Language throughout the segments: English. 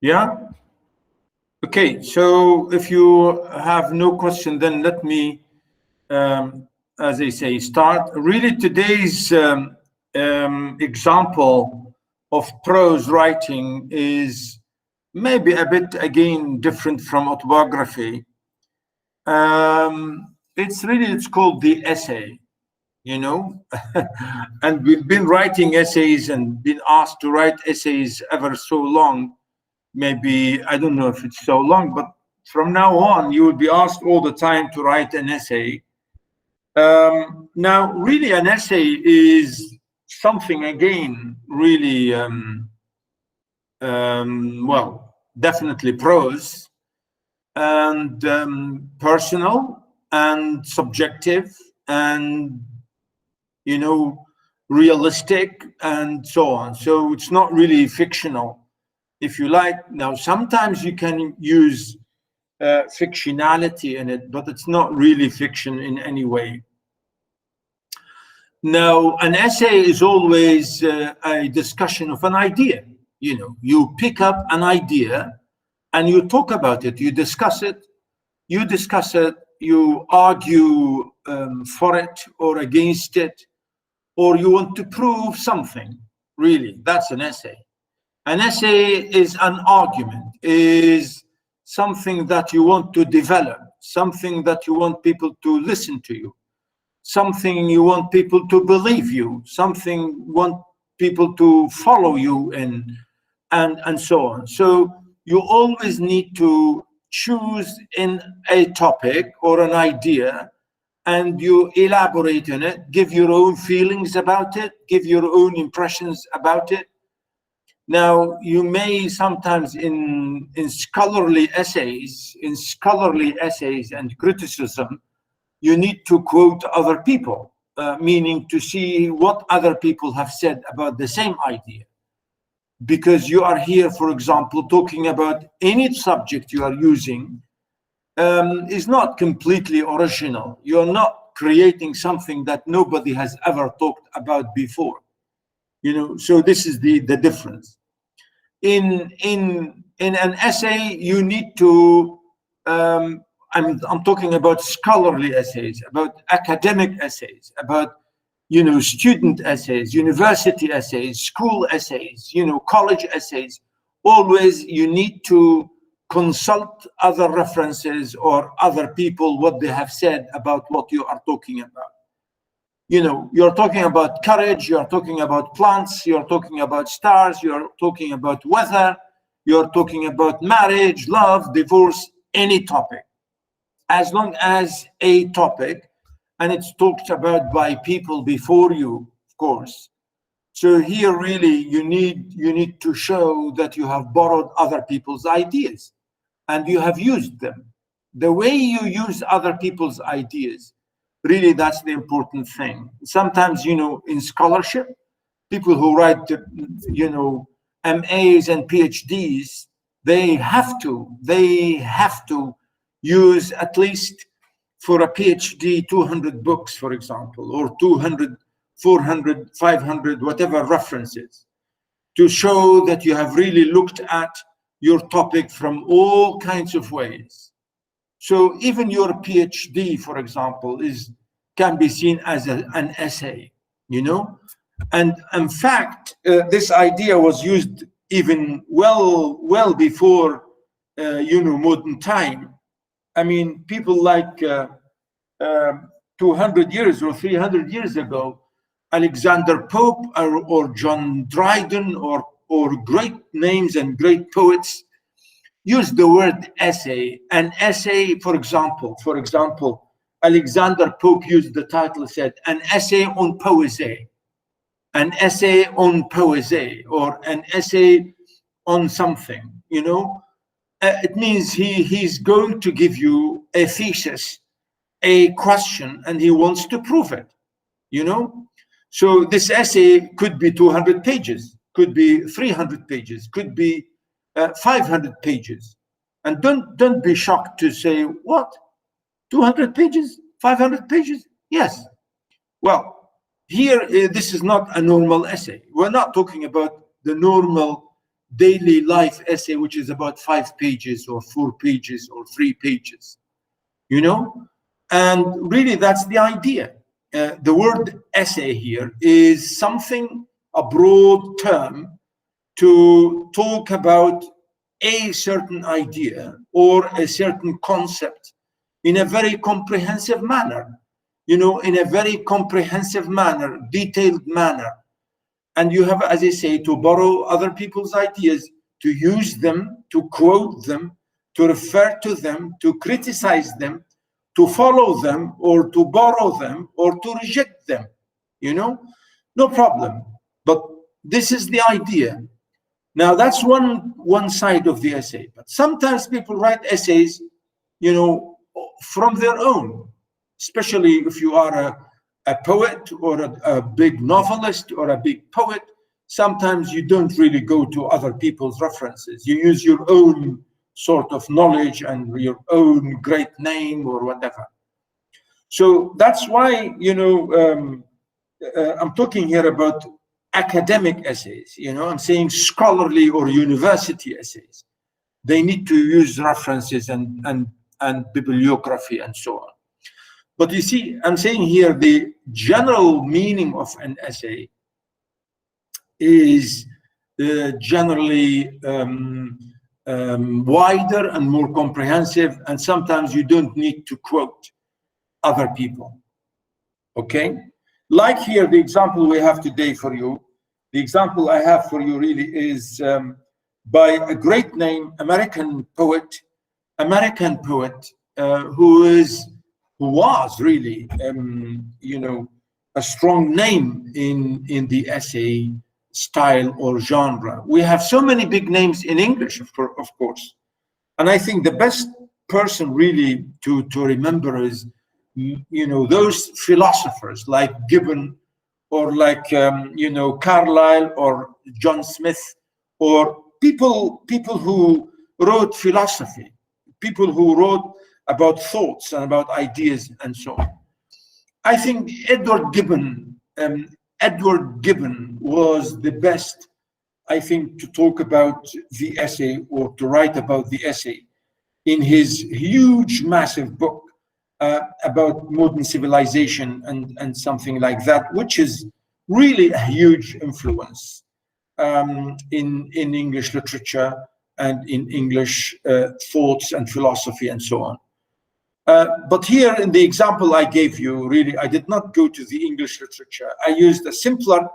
Yeah. Okay. So if you have no question, then let me, as I say, start. Really, today's example of prose writing is maybe a bit again different from autobiography. It's called the essay, you know, and we've been writing essays and been asked to write essays ever so long. Maybe I don't know if it's so long, but from now on you will be asked all the time to write an essay. Now, really, an essay is something again really well, definitely prose and personal and subjective and realistic and so on. So it's not really fictional, if you like. Now, sometimes you can use fictionality in it, but it's not really fiction in any way. Now, an essay is always a discussion of an idea. You pick up an idea and you talk about it, you discuss it, you argue for it or against it, or you want to prove something. Really, that's an essay. An essay is an argument, is something that you want to develop, something that you want people to listen to you, something you want people to believe you, something you want people to follow you in, and so on. So you always need to choose in a topic or an idea, and you elaborate on it, give your own feelings about it, give your own impressions about it. Now, you may sometimes in scholarly essays and criticism, you need to quote other people, meaning to see what other people have said about the same idea. Because you are here, for example, talking about any subject you are using is not completely original. You're not creating something that nobody has ever talked about before. So this is the difference. In an essay, you need to I'm talking about scholarly essays, about academic essays, about student essays, university essays, school essays, college essays. Always you need to consult other references or other people, what they have said about what you are talking about. You're talking about courage, you're talking about plants, you're talking about stars, you're talking about weather, you're talking about marriage, love, divorce, any topic. As long as a topic, and it's talked about by people before you, of course. So here really you need to show that you have borrowed other people's ideas and you have used them. The way you use other people's ideas, really, that's the important thing. Sometimes, in scholarship, people who write, MAs and PhDs, they have to use at least for a PhD 200 books, for example, or 200, 400, 500, whatever references, to show that you have really looked at your topic from all kinds of ways. So even your PhD, for example, can be seen as an essay, And in fact, this idea was used even well before, modern time. I mean, people like 200 years or 300 years ago, Alexander Pope or John Dryden or great names and great poets use the word essay. An essay, for example, Alexander Pope used the title, said, an essay on poesy, an essay on poesy, or an essay on something, It means he's going to give you a thesis, a question, and he wants to prove it, So this essay could be 200 pages, could be 300 pages, could be 500 pages. And don't be shocked to say, what? 200 pages? 500 pages? Yes. Well, here, this is not a normal essay. We're not talking about the normal daily life essay, which is about 5 pages or 4 pages or 3 pages, you know? And really, that's the idea. The word essay here is something, a broad term to talk about a certain idea or a certain concept in a very comprehensive manner, you know, in a very comprehensive manner, detailed manner. And you have, as I say, to borrow other people's ideas, to use them, to quote them, to refer to them, to criticize them, to follow them, or to borrow them, or to reject them, you know, no problem. But this is the idea. Now, that's one side of the essay. But sometimes people write essays, you know, from their own, especially if you are a poet or a big novelist or a big poet. Sometimes you don't really go to other people's references. You use your own sort of knowledge and your own great name or whatever. So that's why, you know, I'm talking here about academic essays. You know, I'm saying scholarly or university essays. They need to use references and bibliography and so on. But you see, I'm saying here the general meaning of an essay is generally wider and more comprehensive, and sometimes you don't need to quote other people. Okay? Like here, the example we have today for you, the example I have for you really is by a great name, American poet, who was really, you know, a strong name in the essay style or genre. We have so many big names in English, of course. And I think the best person really to remember is, you know, those philosophers like Gibbon or like, you know, Carlyle or John Smith, or people who wrote philosophy, people who wrote about thoughts and about ideas and so on. I think Edward Gibbon was the best, I think, to talk about the essay or to write about the essay in his huge, massive book about modern civilization and something like that, which is really a huge influence in English literature and in English thoughts and philosophy and so on. But here in the example I gave you, really, I did not go to the English literature. I used a simpler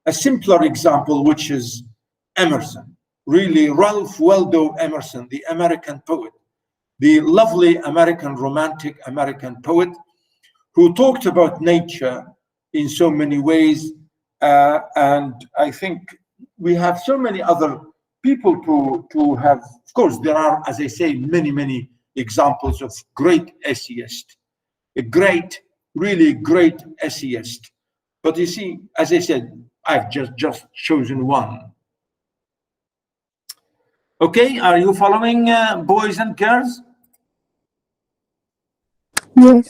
example, which is Emerson. Really, Ralph Waldo Emerson, the American poet, the lovely American romantic American poet who talked about nature in so many ways. And I think we have so many other people to have. Of course, there are, as I say, many examples of great essayists, a great, really great essayist. But you see, as I said, I've just chosen one. Okay, are you following, boys and girls? Yes.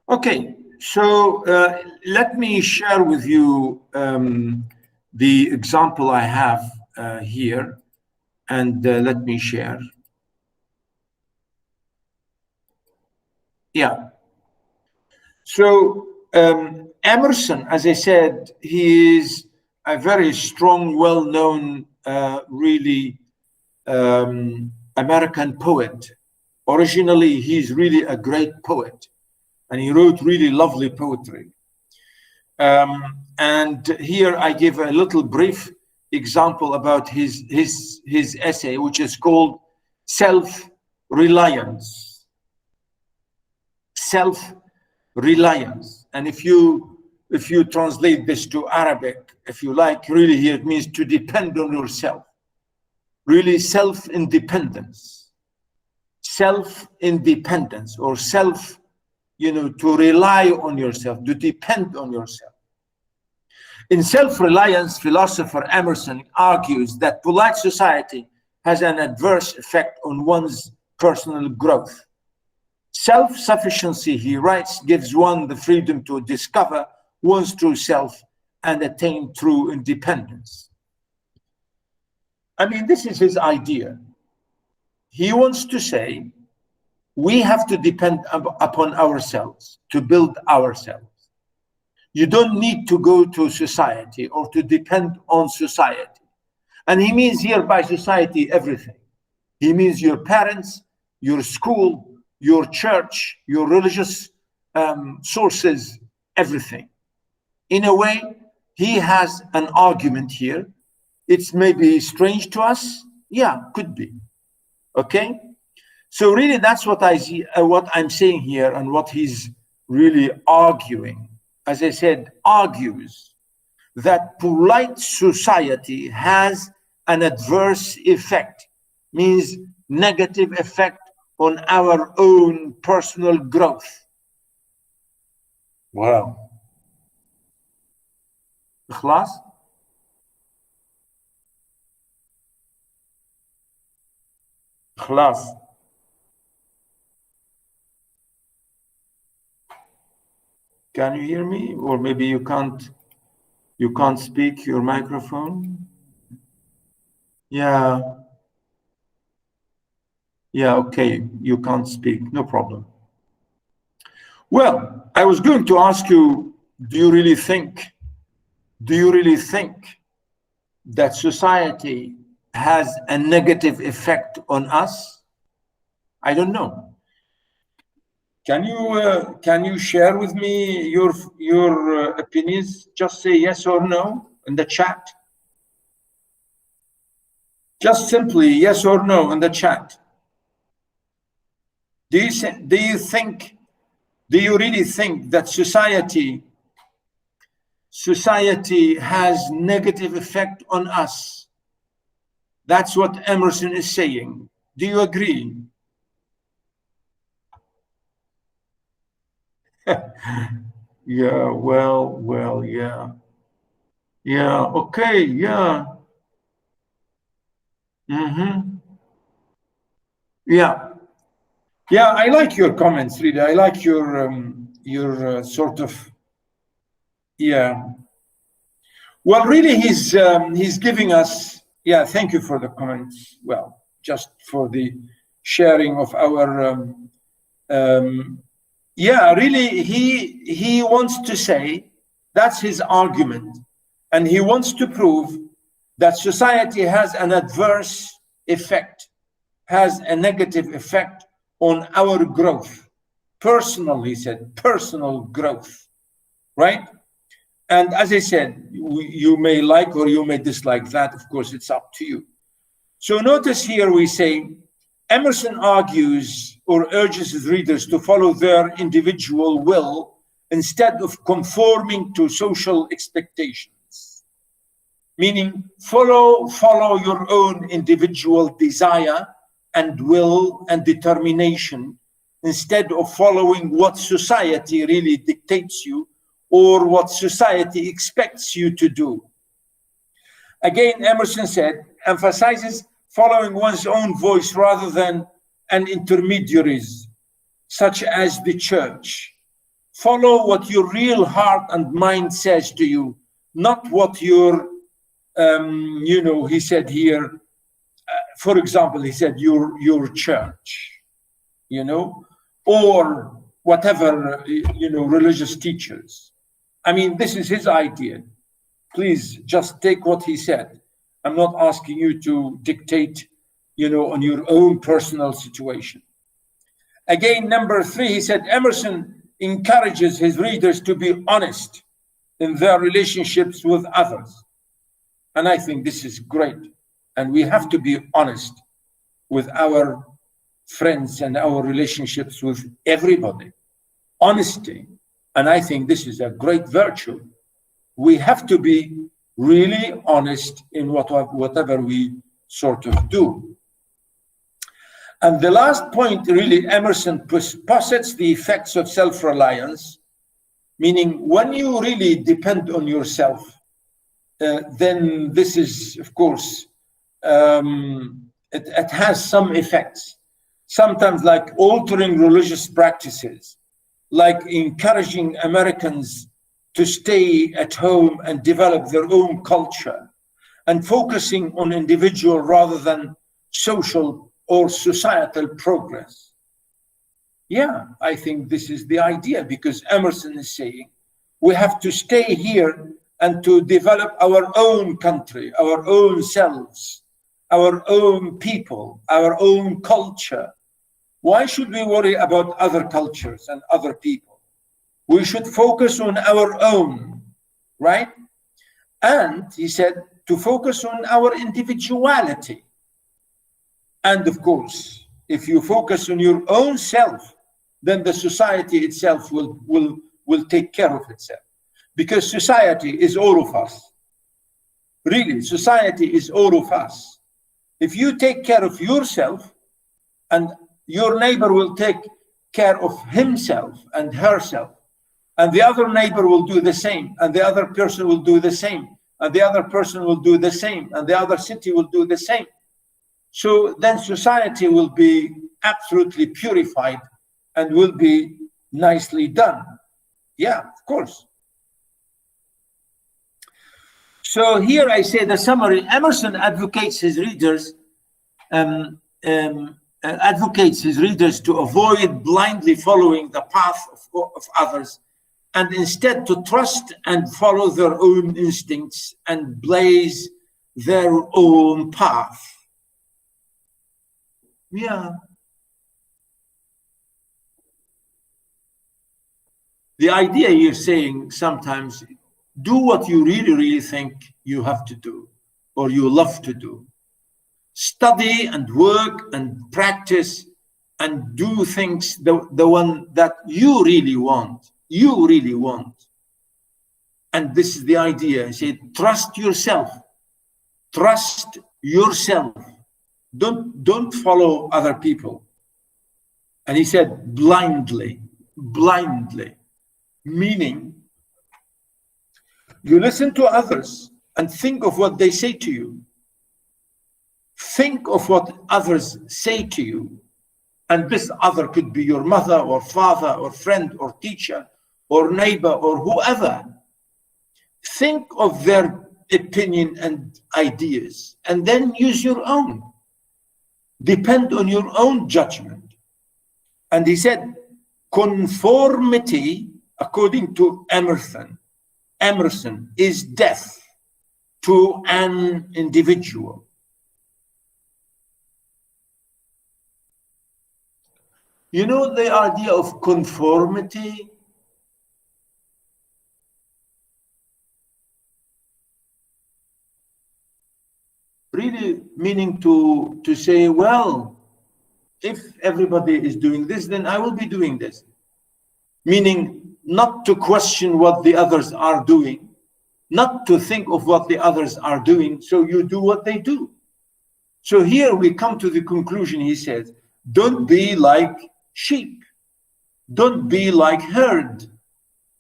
Okay, so let me share with you the example I have here, and let me share. Yeah. So Emerson, as I said, he is a very strong, well-known, really American poet. Originally, he's really a great poet, and he wrote really lovely poetry. And here I give a little brief example about his essay, which is called Self-Reliance. Self-reliance. And if you translate this to Arabic, if you like, really here it means to depend on yourself. Really self-independence. Self-independence, or self, you know, to rely on yourself, to depend on yourself. In Self-Reliance, philosopher Emerson argues that polite society has an adverse effect on one's personal growth. Self-sufficiency, he writes, gives one the freedom to discover one's true self and attain true independence. I mean, this is his idea. He wants to say we have to depend upon ourselves to build ourselves. You don't need to go to society or to depend on society. And he means here by society everything. He means your parents, your school, your church, your religious sources, everything. In a way, he has an argument here. It's maybe strange to us. Yeah, could be. Okay? So really that's what I see, what I'm saying here, and what he's really arguing. As I said, argues that polite society has an adverse effect, means negative effect on our own personal growth. Wow. خلاص؟ خلاص. Can you hear me? Or maybe you can't speak your microphone? Yeah. Yeah, okay, you can't speak, no problem. Well, I was going to ask you, do you really think that society has a negative effect on us? I don't know. Can you share with me your opinions? Just say yes or no in the chat. Just simply yes or no in the chat. Do you really think that society has negative effect on us? That's what Emerson is saying. Do you agree? Yeah, well, yeah. Yeah, okay, yeah. Yeah. Yeah, I like your comments, really. I like your sort of, yeah. Well, really, he's giving us, yeah, thank you for the comments. Well, just for the sharing of our, yeah, really, he wants to say, that's his argument. And he wants to prove that society has an adverse effect, has a negative effect on our growth. Personal, he said, personal growth, right? And as I said, you may like or you may dislike that. Of course, it's up to you. So notice here we say, Emerson argues or urges his readers to follow their individual will instead of conforming to social expectations. Meaning, follow your own individual desire and will and determination instead of following what society really dictates you or what society expects you to do. Again, Emerson said, emphasizes following one's own voice rather than an intermediaries, such as the church. Follow what your real heart and mind says to you, not what your, he said here, for example, he said your church, or whatever, religious teachers. I mean, this is his idea. Please just take what he said. I'm not asking you to dictate, on your own personal situation. Again, number 3, he said, Emerson encourages his readers to be honest in their relationships with others. And I think this is great. And we have to be honest with our friends and our relationships with everybody. Honesty. And I think this is a great virtue. We have to be really honest in whatever we sort of do. And the last point, really, Emerson posits the effects of self-reliance, meaning when you really depend on yourself, then this is, of course, it has some effects, sometimes like altering religious practices, like encouraging Americans to stay at home and develop their own culture and focusing on individual rather than social or societal progress. Yeah, I think this is the idea, because Emerson is saying we have to stay here and to develop our own country, our own selves, our own people, our own culture. Why should we worry about other cultures and other people? We should focus on our own, right? And he said to focus on our individuality. And of course, if you focus on your own self, then the society itself will take care of itself. Because society is all of us. Really, society is all of us. If you take care of yourself, and your neighbor will take care of himself and herself, and the other neighbor will do the same, and the other person will do the same, and the other person will do the same, and the other city will do the same. So then society will be absolutely purified and will be nicely done. Yeah, of course. So here I say the summary. Emerson advocates his readers to avoid blindly following the path of others, and instead to trust and follow their own instincts and blaze their own path. Yeah. The idea you're saying sometimes, do what you really think you have to do or you love to do. Study and work and practice and do things the one that you really want. You really want. And this is the idea. I say, trust yourself. Trust yourself. Don't follow other people. And he said, blindly, meaning you listen to others and think of what they say to you. Think of what others say to you. And this other could be your mother or father or friend or teacher or neighbor or whoever. Think of their opinion and ideas, and then use your own. Depend on your own judgment. And he said, conformity, according to Emerson, is death to an individual. You know the idea of conformity? Really meaning to say, well, if everybody is doing this, then I will be doing this. Meaning not to question what the others are doing, not to think of what the others are doing, so you do what they do. So here we come to the conclusion, he says, don't be like sheep. Don't be like herd,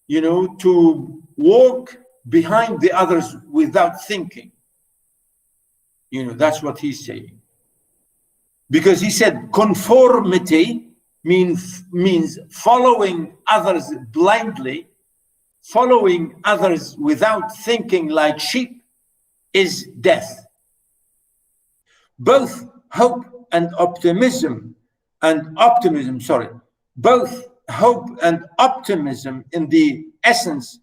to walk behind the others without thinking. That's what he's saying. Because he said conformity means following others blindly, following others without thinking like sheep is death. Both hope and optimism, both hope and optimism in the essence,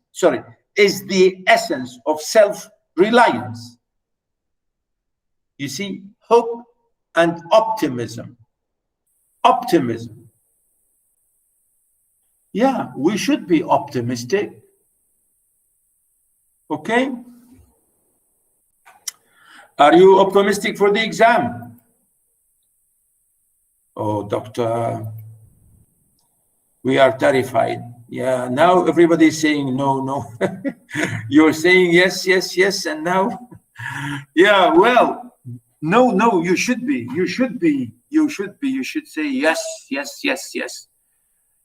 is the essence of self-reliance. You see, hope and optimism. Optimism. Yeah, we should be optimistic. Okay? Are you optimistic for the exam? Oh, doctor, we are terrified. Yeah, now everybody is saying no. You're saying yes, and now, yeah, well, no, you should be. You should say yes.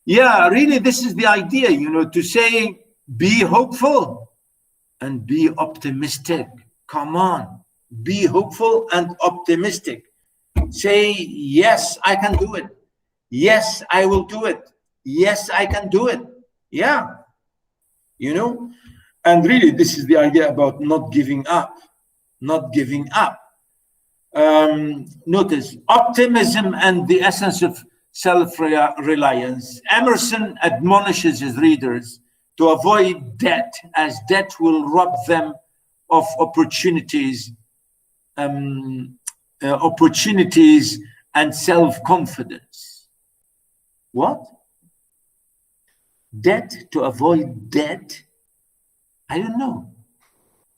Yeah, really, this is the idea, to say, be hopeful and be optimistic. Come on, be hopeful and optimistic. Say, yes, I can do it. Yes, I will do it. Yes, I can do it. Yeah. you know. And really, this is the idea about not giving up, not giving up. Notice optimism and the essence of self-reliance. Emerson admonishes his readers to avoid debt, as debt will rob them of opportunities, opportunities and self-confidence. What? Debt, to avoid debt? I don't know.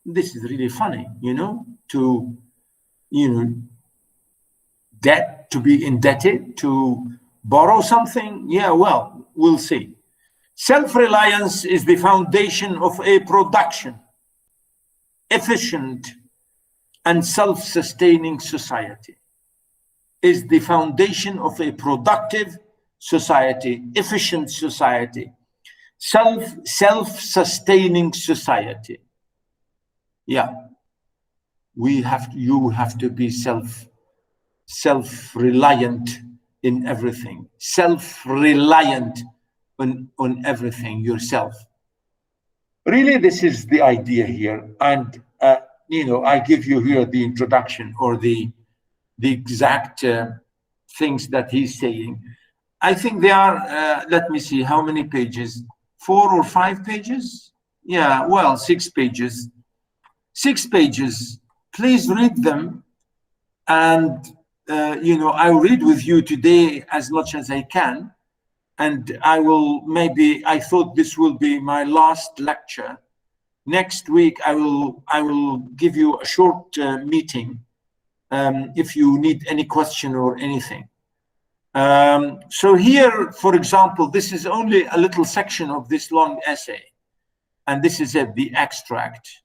This is really funny, you know, debt, to be indebted, to borrow something. Yeah, well, we'll see. Self-reliance is the foundation of a production, efficient and self-sustaining society. Is the foundation of a productive society, efficient society, self-sustaining society. Yeah, you have to be self-reliant in everything, self-reliant on everything yourself. Really, this is the idea here. And I give you here the introduction, or the exact things that he's saying. I think they are, let me see, how many pages? 4 or 5 pages? Yeah, well, 6 pages. 6 pages. Please read them. And, I'll read with you today as much as I can. And I thought this will be my last lecture. Next week, I will give you a short meeting if you need any question or anything. So here, for example, this is only a little section of this long essay. And this is the extract.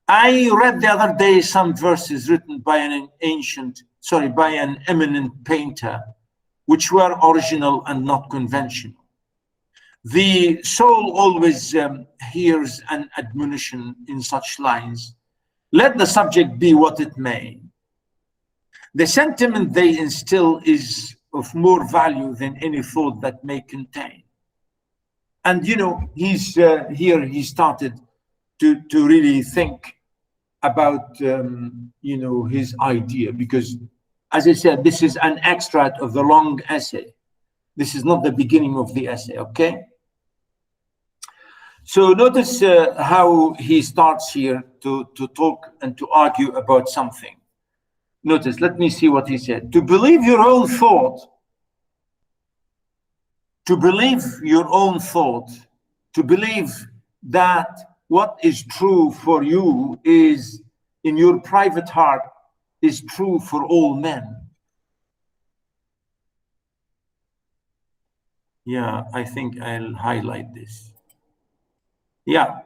I read the other day some verses written by an eminent painter, which were original and not conventional. The soul always hears an admonition in such lines: let the subject be what it may. The sentiment they instill is of more value than any thought that may contain. And he's here, he started to really think about his idea, because, as I said, this is an extract of the long essay. This is not the beginning of the essay, okay? So notice how he starts here to talk and to argue about something. Notice, let me see what he said. To believe your own thought, to believe that what is true for you is in your private heart is true for all men. Yeah, I think I'll highlight this. Yeah.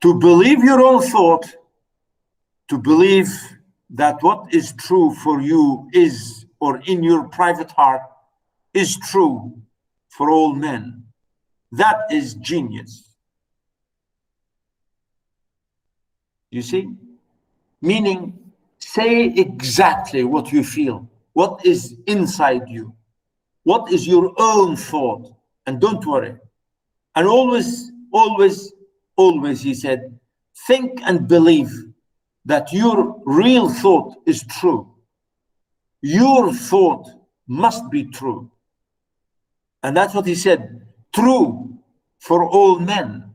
To believe your own thought, to believe that what is true for you is, or in your private heart, is true for all men. That is genius. You see? Meaning, say exactly what you feel, what is inside you, what is your own thought, and don't worry. And always, he said, think and believe that your real thought is true. Your thought must be true. And that's what he said, true for all men.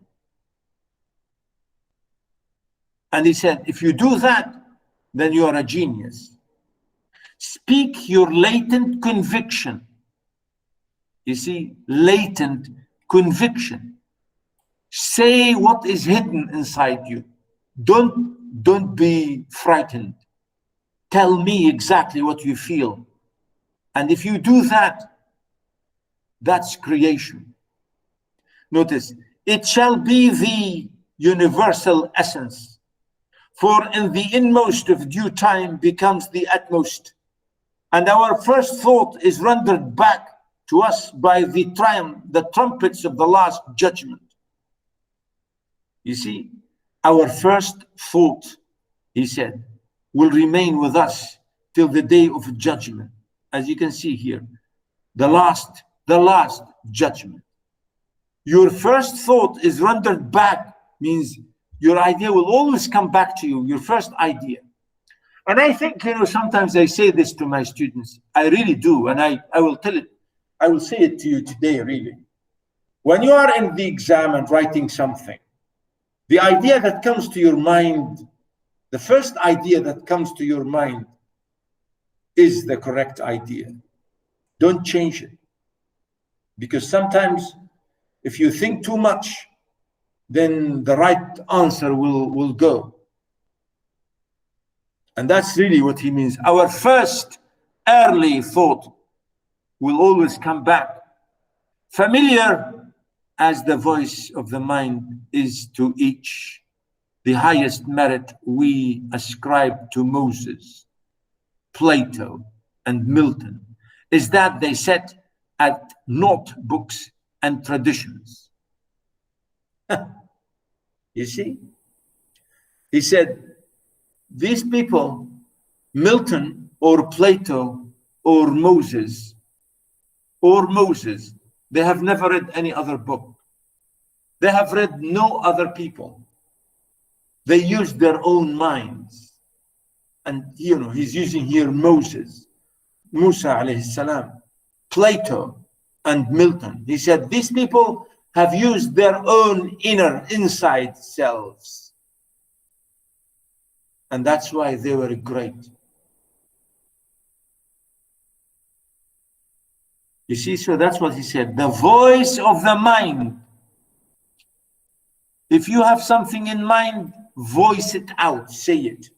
And he said, if you do that, then you are a genius. Speak your latent conviction. You see, latent conviction. Say what is hidden inside you. Don't be frightened. Tell me exactly what you feel. And if you do that, that's creation. Notice, it shall be the universal essence. For in the inmost of due time becomes the utmost. And our first thought is rendered back to us by the trumpets of the last judgment. You see, our first thought, he said, will remain with us till the day of judgment. As you can see here, the last judgment. your first thought is rendered back, means your idea will always come back to you, your first idea. And I think, sometimes I say this to my students. I really do. And I will tell it, I will say it to you today, really. When you are in the exam and writing something, the idea that comes to your mind, the first idea that comes to your mind is the correct idea. Don't change it. Because sometimes if you think too much, then the right answer will go. And that's really what he means. Our first early thought will always come back. Familiar as the voice of the mind is to each, the highest merit we ascribe to Moses, Plato, and Milton is that they set at naught books and traditions. You see? He said, these people, Milton or Plato or Moses, they have never read any other book. They have read no other people. They used their own minds. And he's using here Moses, Musa alayhi salam, Plato and Milton. He said these people have used their own inside selves. And that's why they were great. You see, so that's what he said. The voice of the mind. If you have something in mind, voice it out, say it.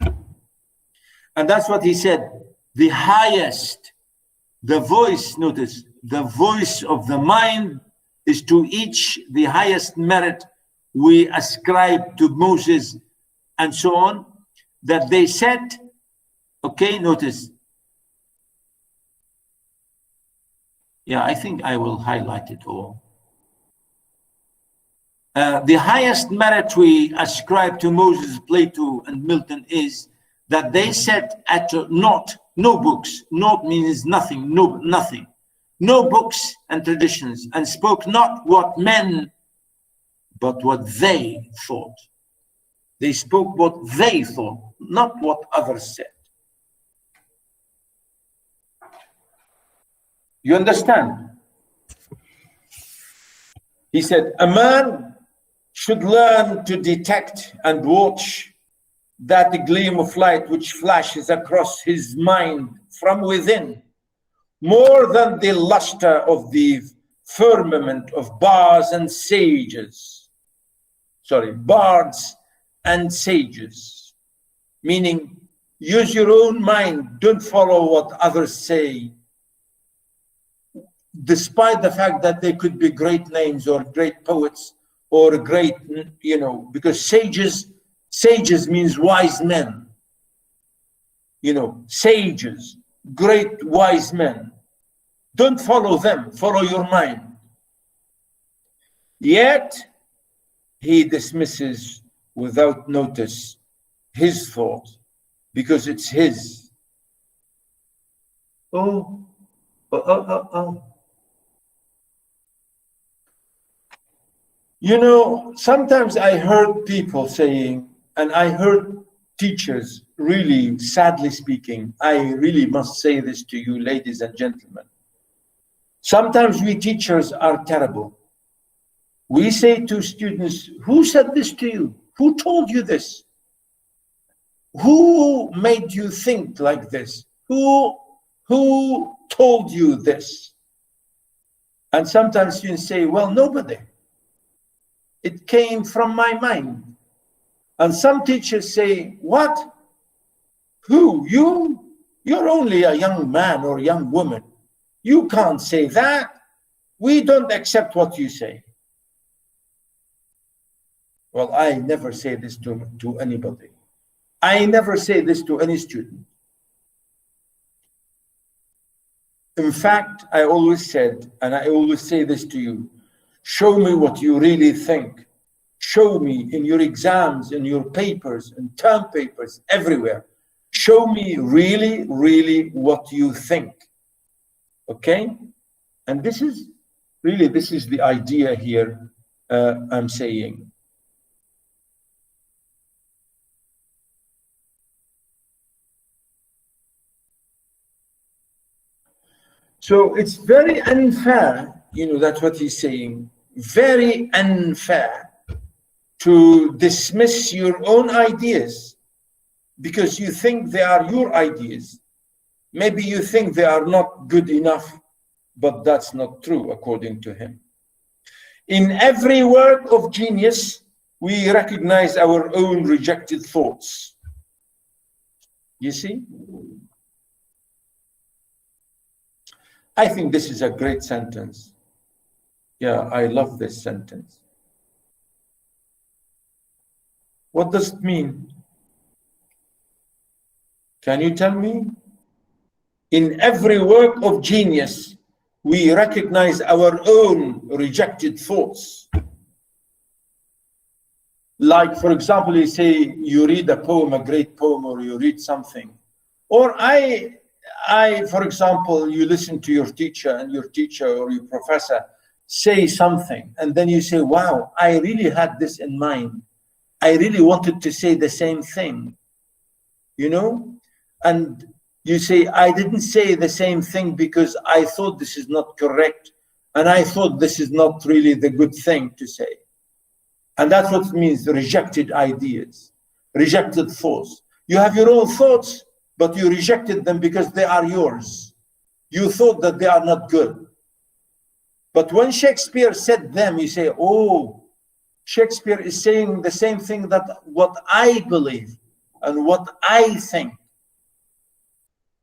And that's what he said. The highest, the voice, notice, the voice of the mind is to each the highest merit we ascribe to Moses and so on. That they said, okay, notice. Yeah, I think I will highlight it all. The highest merit we ascribe to Moses, Plato, and Milton is that they set at naught, no books. Naught means nothing, nothing. No books and traditions, and spoke not what men, but what they thought. They spoke what they thought, not what others said. You understand? He said, a man should learn to detect and watch that gleam of light which flashes across his mind from within, more than the luster of the firmament of bards and sages, meaning use your own mind, don't follow what others say, despite the fact that they could be great names or great poets or great, because sages means wise men, sages, great wise men. Don't follow them, follow your mind. Yet he dismisses without notice his thought because it's his. Oh. Sometimes I heard people saying, and I heard teachers really, sadly speaking, I really must say this to you, ladies and gentlemen. Sometimes we teachers are terrible. We say to students, who said this to you? Who told you this? Who made you think like this? Who told you this? And sometimes students say, well, nobody. It came from my mind. And some teachers say, what? Who? You? You're only a young man or young woman. You can't say that. We don't accept what you say. Well, I never say this to anybody. I never say this to any student. In fact, I always said, and I always say this to you, show me what you really think. Show me in your exams, in your papers, in term papers, everywhere. Show me really, really what you think. Okay? And this is the idea here I'm saying. So it's very unfair, that's what he's saying, very unfair to dismiss your own ideas because you think they are your ideas. Maybe you think they are not good enough, but that's not true according to him. In every work of genius, we recognize our own rejected thoughts. You see? I think this is a great sentence. Yeah, I love this sentence. What does it mean? Can you tell me? In every work of genius, we recognize our own rejected thoughts. Like, for example, you say you read a poem, a great poem, or you read something. Or for example, you listen to your teacher and your teacher or your professor say something, and then you say, wow, I really had this in mind. I really wanted to say the same thing, and you say, I didn't say the same thing because I thought this is not correct, and I thought this is not really the good thing to say. And that's what it means, rejected ideas, rejected thoughts. You have your own thoughts, but you rejected them because they are yours. You thought that they are not good. But when Shakespeare said them, you say, oh, Shakespeare is saying the same thing that what I believe and what I think.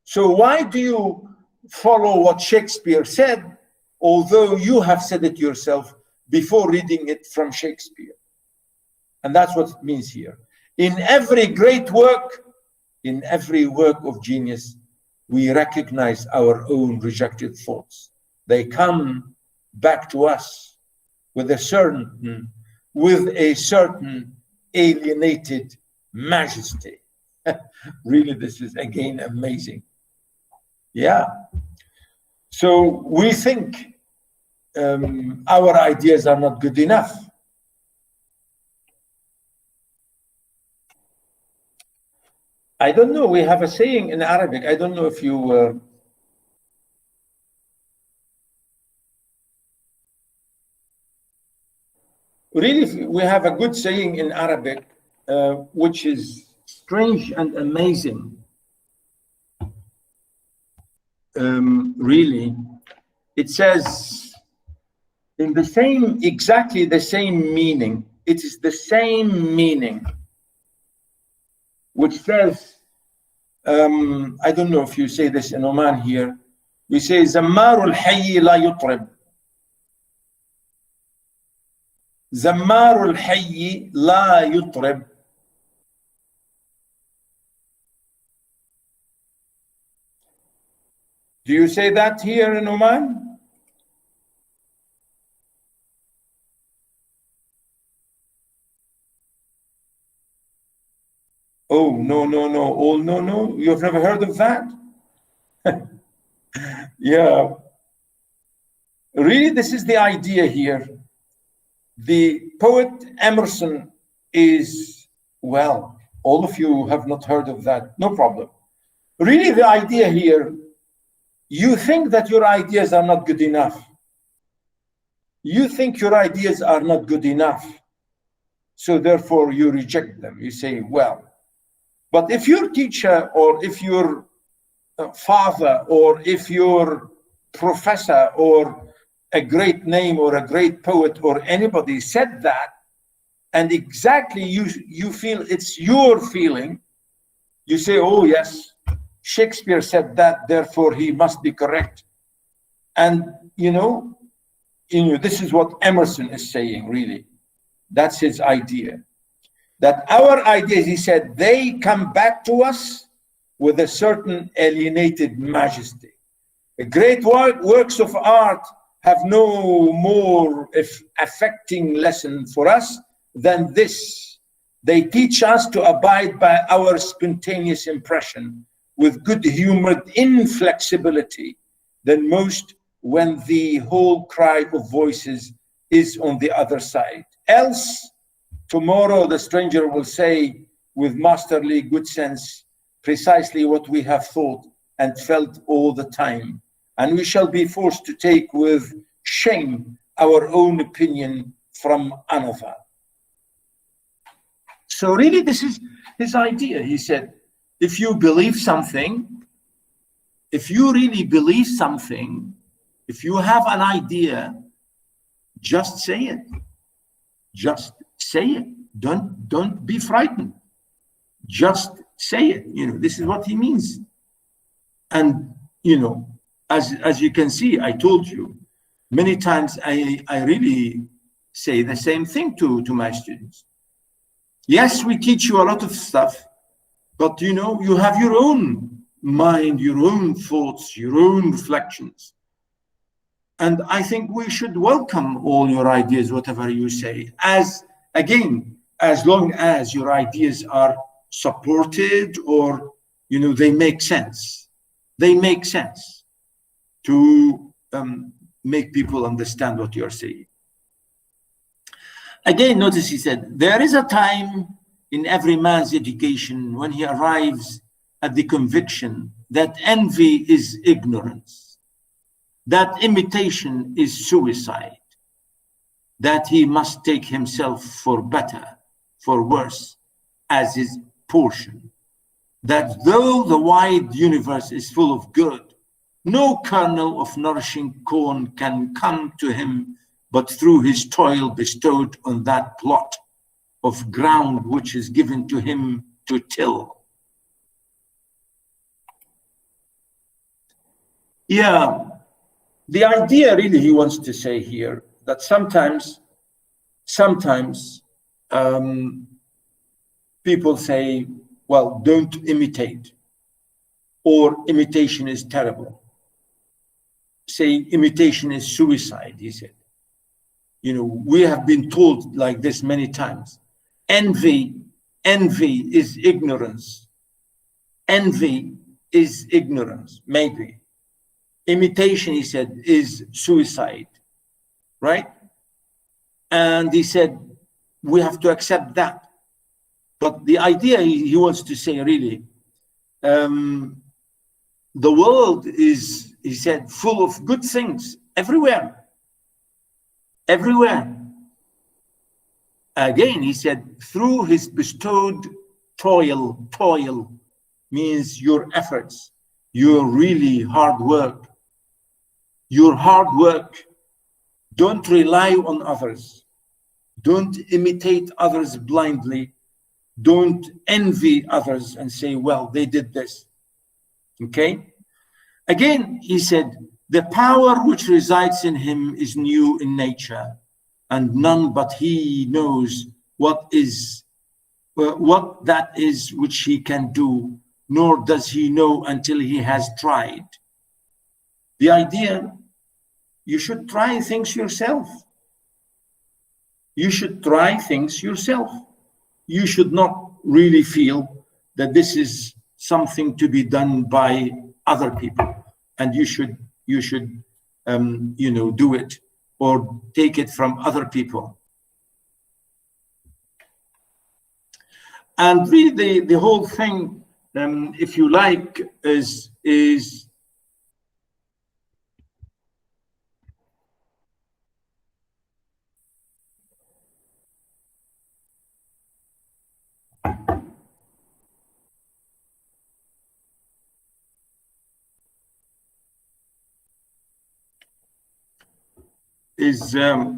So why do you follow what Shakespeare said, although you have said it yourself before reading it from Shakespeare? And that's what it means here. In every great work, in every work of genius, we recognize our own rejected thoughts. They come back to us with a certain alienated majesty. Really, this is again amazing. Yeah. So we think our ideas are not good enough. I don't know, we have a saying in Arabic. I don't know if you... Really, we have a good saying in Arabic, which is strange and amazing. Really, it says in exactly the same meaning. It is the same meaning, which says, I don't know if you say this in Oman here, we say, زمار الحي لا يطرب. زمار الحي لا يطرب. Do you say that here in Oman? Oh, no. Oh, no. You've never heard of that? Yeah. Really, this is the idea here. The poet Emerson is, well, all of you have not heard of that. No problem. Really, the idea here, you think that your ideas are not good enough. You think your ideas are not good enough. So therefore, you reject them. You say, well, but if your teacher or if your father or if your professor or a great name or a great poet or anybody said that, and exactly you feel it's your feeling, you say, oh yes, Shakespeare said that, therefore he must be correct. And this is what Emerson is saying, really. That's his idea. That our ideas, he said, they come back to us with a certain alienated majesty. The great works of art have no more affecting lesson for us than this. They teach us to abide by our spontaneous impression with good-humored inflexibility than most when the whole cry of voices is on the other side. Else, tomorrow the stranger will say with masterly good sense precisely what we have thought and felt all the time, and we shall be forced to take with shame our own opinion from another. So really, this is his idea. He said, if you believe something, if you really believe something, if you have an idea, just say it. Just say it. Don't be frightened. Just say it. You know, this is what he means. And, you know, as you can see, I told you, many times I really say the same thing to my students. Yes, we teach you a lot of stuff, but, you know, you have your own mind, your own thoughts, your own reflections. And I think we should welcome all your ideas, whatever you say, as long as your ideas are supported or, you know, they make sense. They make sense to make people understand what you're saying. Again, notice he said, there is a time in every man's education when he arrives at the conviction that envy is ignorance, that imitation is suicide, that he must take himself for better, for worse, as his portion, that though the wide universe is full of good, no kernel of nourishing corn can come to him but through his toil bestowed on that plot of ground which is given to him to till. Yeah, the idea really he wants to say here that sometimes people say, well, don't imitate, or imitation is terrible. Say imitation is suicide, he said. You know, we have been told like this many times. Envy is ignorance. Envy is ignorance, maybe. Imitation, he said, is suicide, right? And he said, we have to accept that. But the idea he wants to say really, the world is, he said, full of good things everywhere. Everywhere. Again, he said, through his bestowed toil means your efforts, your really hard work. Your hard work. Don't rely on others. Don't imitate others blindly. Don't envy others and say, well, they did this. Okay? Again, he said, the power which resides in him is new in nature, and none but he knows what that is which he can do, nor does he know until he has tried. The idea, you should try things yourself. You should try things yourself. You should not really feel that this is something to be done by other people, and you should you know, do it or take it from other people. And really the whole thing, if you like, is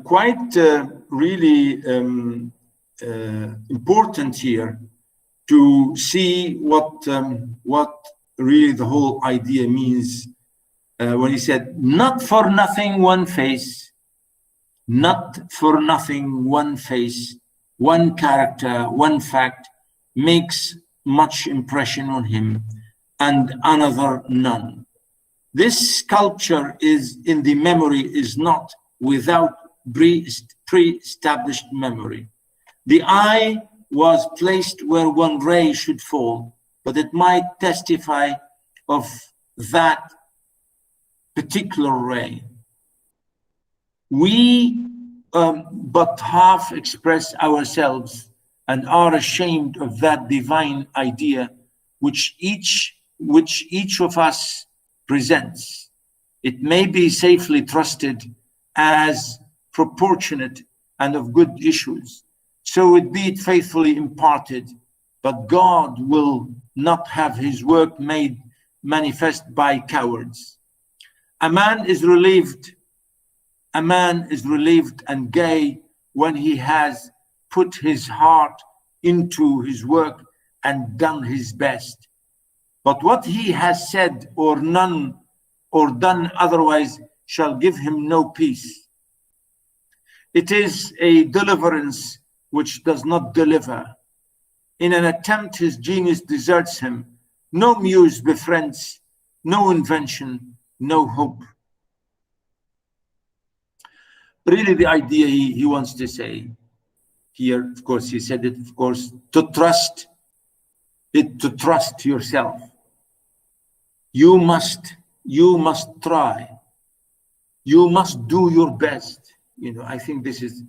quite really important here to see what really the whole idea means when he said, not for nothing one face, not for nothing one face, one character, one fact makes much impression on him, and another none. This sculpture is in the memory is not without pre-established memory. The eye was placed where one ray should fall, but it might testify of that particular ray. We but half express ourselves and are ashamed of that divine idea which each of us presents. It may be safely trusted as proportionate and of good issues, so it be it faithfully imparted, but God will not have his work made manifest by cowards. A man is relieved and gay when he has put his heart into his work and done his best. But what he has said or done otherwise shall give him no peace. It is a deliverance which does not deliver. In an attempt, his genius deserts him. No muse befriends, no invention, no hope. Really, the idea he wants to say here, of course, he said it, of course, to trust yourself. You must try. You must do your best. You know, I think this is,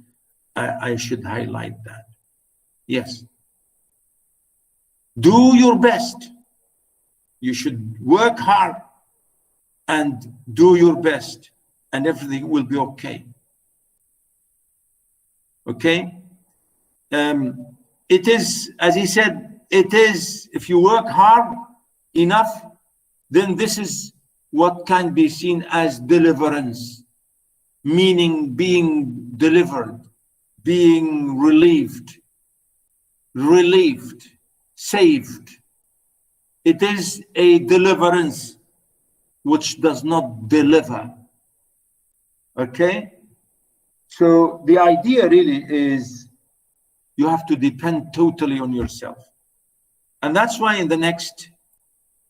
I should highlight that. Yes. Do your best. You should work hard and do your best, and everything will be okay. Okay? It is, as he said, it is, if you work hard enough, then this is what can be seen as deliverance, meaning being delivered, being relieved, saved. It is a deliverance which does not deliver. Okay? So the idea really is you have to depend totally on yourself. And that's why in the next,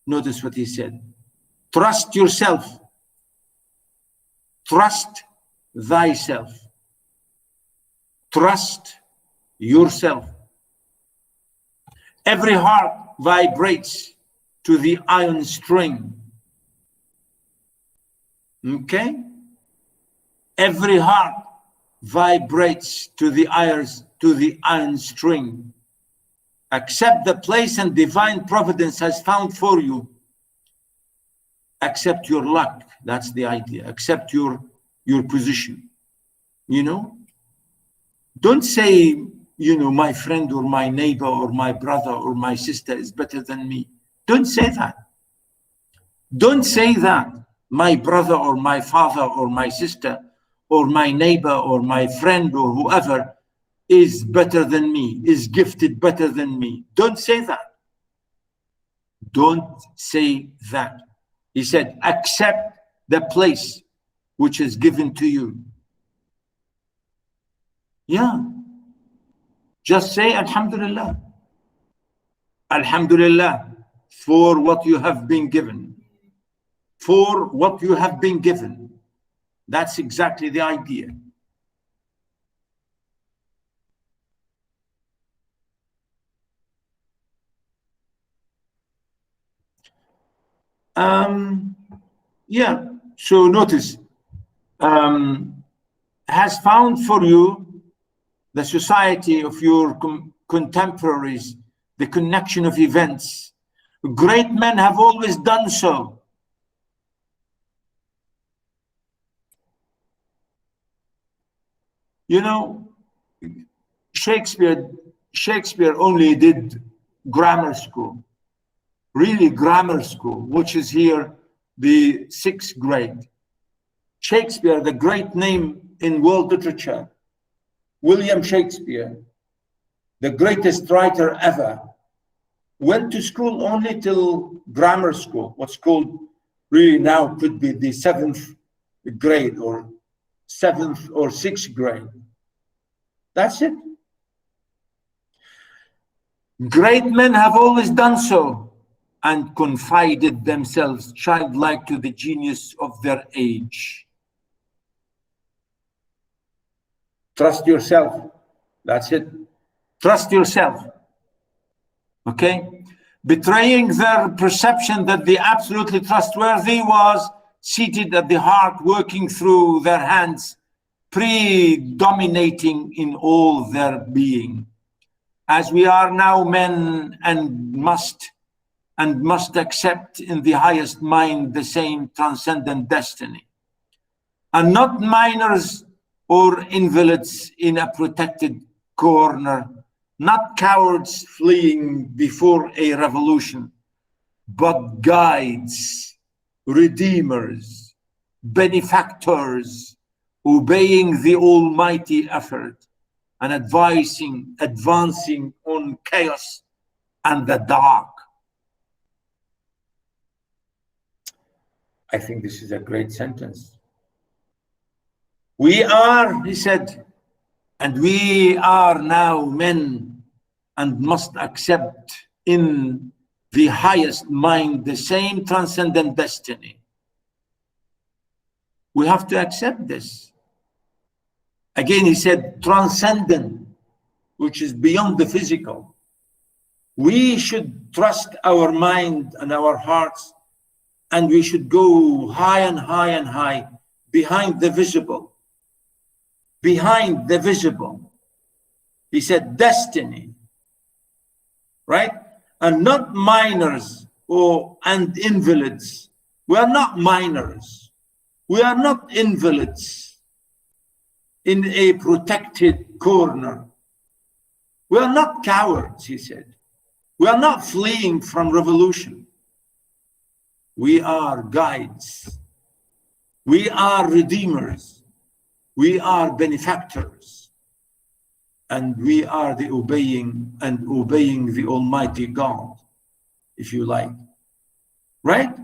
notice what he said. Trust yourself. Trust thyself. Trust yourself. Every heart vibrates to the iron string. Okay? Every heart vibrates to the iron string. Accept the place and divine providence has found for you. Accept your luck. That's the idea. Accept your position. You know? Don't say, you know, my friend or my neighbor or my brother or my sister is better than me. Don't say that. Don't say that. My brother or my father or my sister or my neighbor or my friend or whoever is better than me, is gifted better than me. Don't say that. Don't say that. He said, accept the place which is given to you. Yeah. Just say Alhamdulillah. Alhamdulillah for what you have been given. For what you have been given. That's exactly the idea. Yeah, so notice, has found for you the society of your contemporaries, the connection of events. Great men have always done so. You know, Shakespeare only did grammar school, really grammar school, which is here the 6th grade. Shakespeare, the great name in world literature, William Shakespeare, the greatest writer ever, went to school only till grammar school, what's called really now could be the 7th grade or 7th or 6th grade. That's it. Great men have always done so and confided themselves childlike to the genius of their age. Trust yourself. That's it. Trust yourself. Okay? Betraying their perception that the absolutely trustworthy was seated at the heart, working through their hands, predominating in all their being. As we are now men and must accept in the highest mind the same transcendent destiny, and not minors or invalids in a protected corner, not cowards fleeing before a revolution, but guides, redeemers, benefactors, obeying the almighty effort and advancing on chaos and the dark. I think this is a great sentence. We are, he said, and we are now men and must accept in the highest mind the same transcendent destiny. We have to accept this. Again, he said, transcendent, which is beyond the physical. We should trust our mind and our hearts, and we should go high and high and high behind the visible. Behind the visible. He said, destiny, right? And not minors and invalids. We are not minors. We are not invalids in a protected corner. We are not cowards, he said. We are not fleeing from revolution. We are guides. We are redeemers. We are benefactors. And we are the obeying the Almighty God, if you like. Right?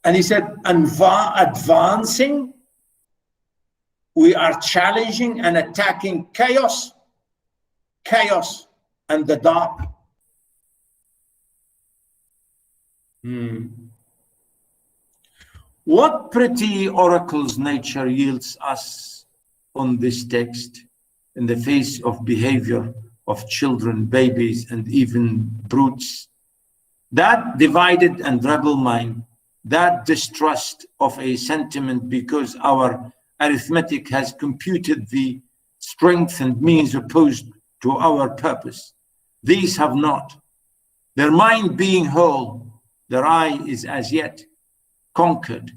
And he said, advancing, we are challenging and attacking chaos and the dark. What pretty oracles nature yields us on this text in the face of behavior of children, babies, and even brutes. That divided and rebel mind, that distrust of a sentiment because our arithmetic has computed the strength and means opposed to our purpose. These have not. Their mind being whole, their eye is as yet conquered.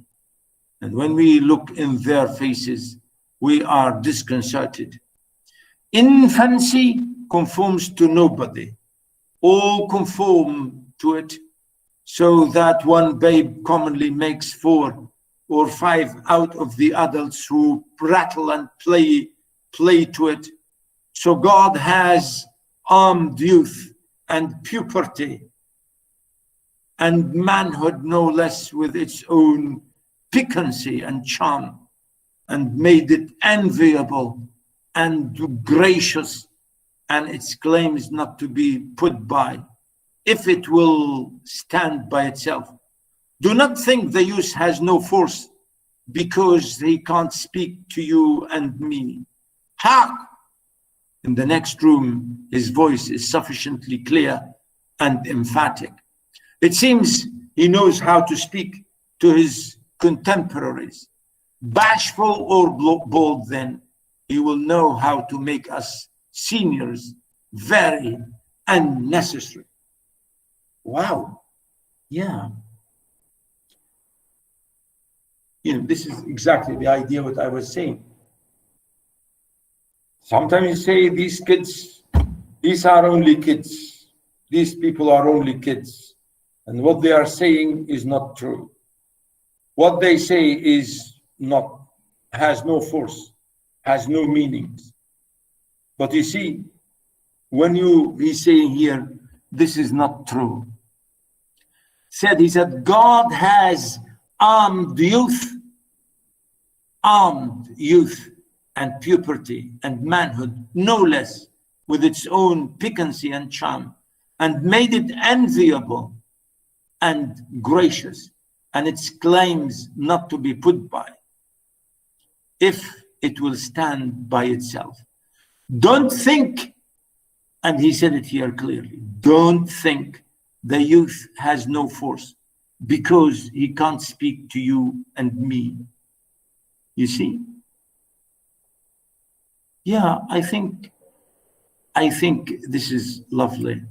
And when we look in their faces, we are disconcerted. Infancy conforms to nobody. All conform to it, so that one babe commonly makes 4 or 5 out of the adults who prattle and play to it. So God has armed youth and puberty and manhood no less with its own piquancy and charm, and made it enviable and gracious, and its claims not to be put by, if it will stand by itself. Do not think the youth has no force because he can't speak to you and me. Hark! In the next room, his voice is sufficiently clear and emphatic. It seems he knows how to speak to his contemporaries. Bashful or bold, then, he will know how to make us seniors very unnecessary. Wow. Yeah. This is exactly the idea what I was saying. Sometimes you say these kids, these are only kids. These people are only kids. And what they are saying is not true. What they say is not, has no force, has no meanings. But you see, when he's saying here, this is not true. He said, God has armed youth and puberty and manhood, no less, with its own piquancy and charm, and made it enviable and gracious, and its claims not to be put by, if it will stand by itself. Don't think, and he said it here clearly, don't think the youth has no force because he can't speak to you and me. You see? Yeah, I think this is lovely.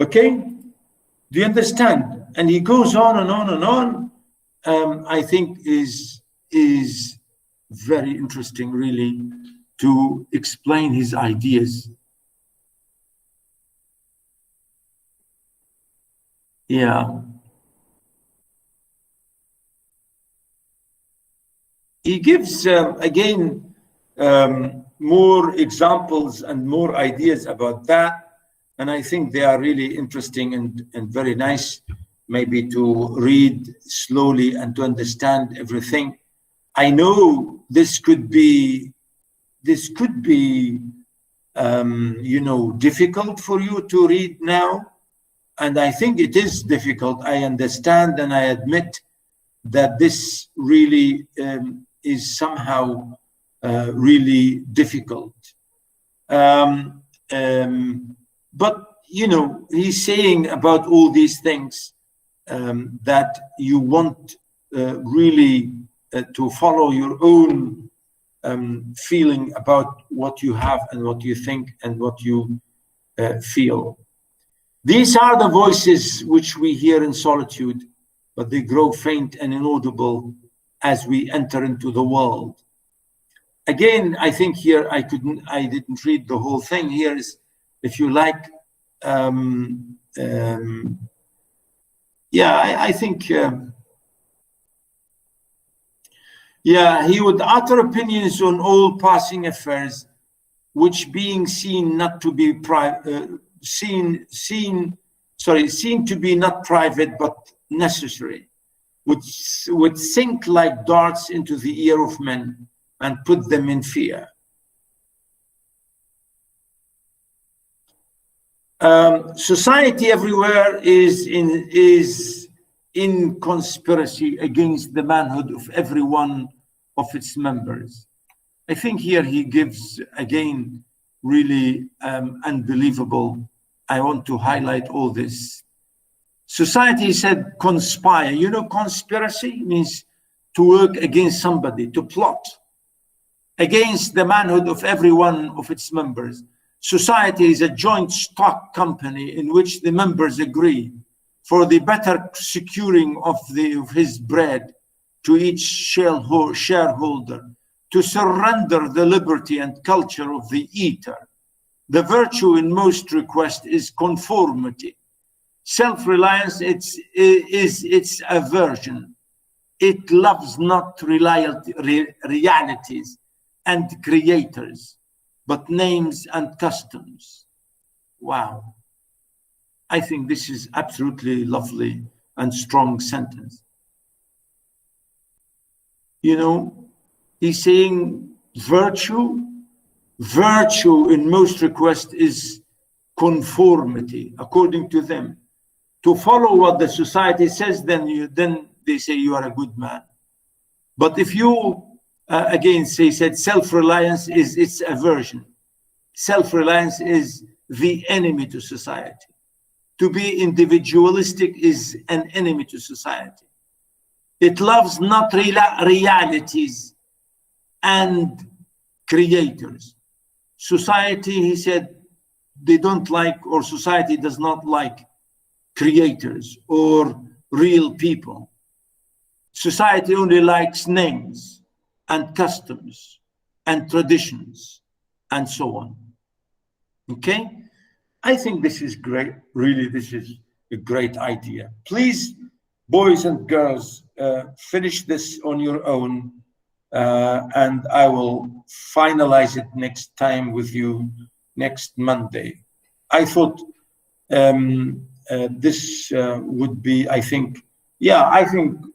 Okay, do you understand? And he goes on and on and on. I think is very interesting, really, to explain his ideas. Yeah. He gives, again, more examples and more ideas about that. And I think they are really interesting and very nice, maybe to read slowly and to understand everything. I know this could be, difficult for you to read now. And I think it is difficult. I understand and I admit that this really is somehow really difficult. But, he's saying about all these things that you want really to follow your own feeling about what you have and what you think and what you feel. These are the voices which we hear in solitude, but they grow faint and inaudible as we enter into the world. Again, I think here I didn't read the whole thing. Here is, if you like, I think, he would utter opinions on all passing affairs, which being seen not to be seen to be not private but necessary, would sink like darts into the ear of men and put them in fear. Society everywhere is in conspiracy against the manhood of every one of its members. I think here he gives, again, really unbelievable. I want to highlight all this. Society said conspire. Conspiracy means to work against somebody, to plot against the manhood of every one of its members. Society is a joint stock company in which the members agree for the better securing of his bread to each shareholder, to surrender the liberty and culture of the eater. The virtue in most request is conformity. Self-reliance is its aversion. It loves not realities and creators, but names and customs. Wow. I think this is absolutely lovely and strong sentence. He's saying virtue in most requests is conformity, according to them. To follow what the society says, then they say you are a good man. But if you, said self-reliance is its aversion. Self-reliance is the enemy to society. To be individualistic is an enemy to society. It loves not realities and creators. Society, he said, they don't like, or society does not like creators or real people. Society only likes names and customs and traditions and so on. Okay? I think this is great. Really, this is a great idea. Please, boys and girls, finish this on your own, and I will finalize it next time with you next Monday. I thought this would be, I think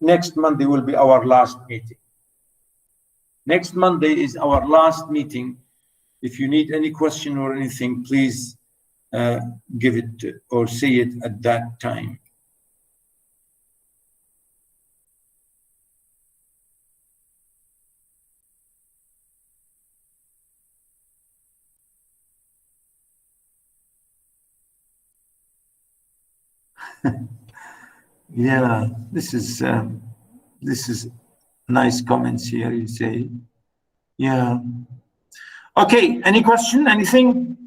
next Monday will be our last meeting. Next Monday is our last meeting. If you need any question or anything, please give it or say it at that time. Yeah, this is Nice comments here, you say. Yeah. Okay, any question, anything?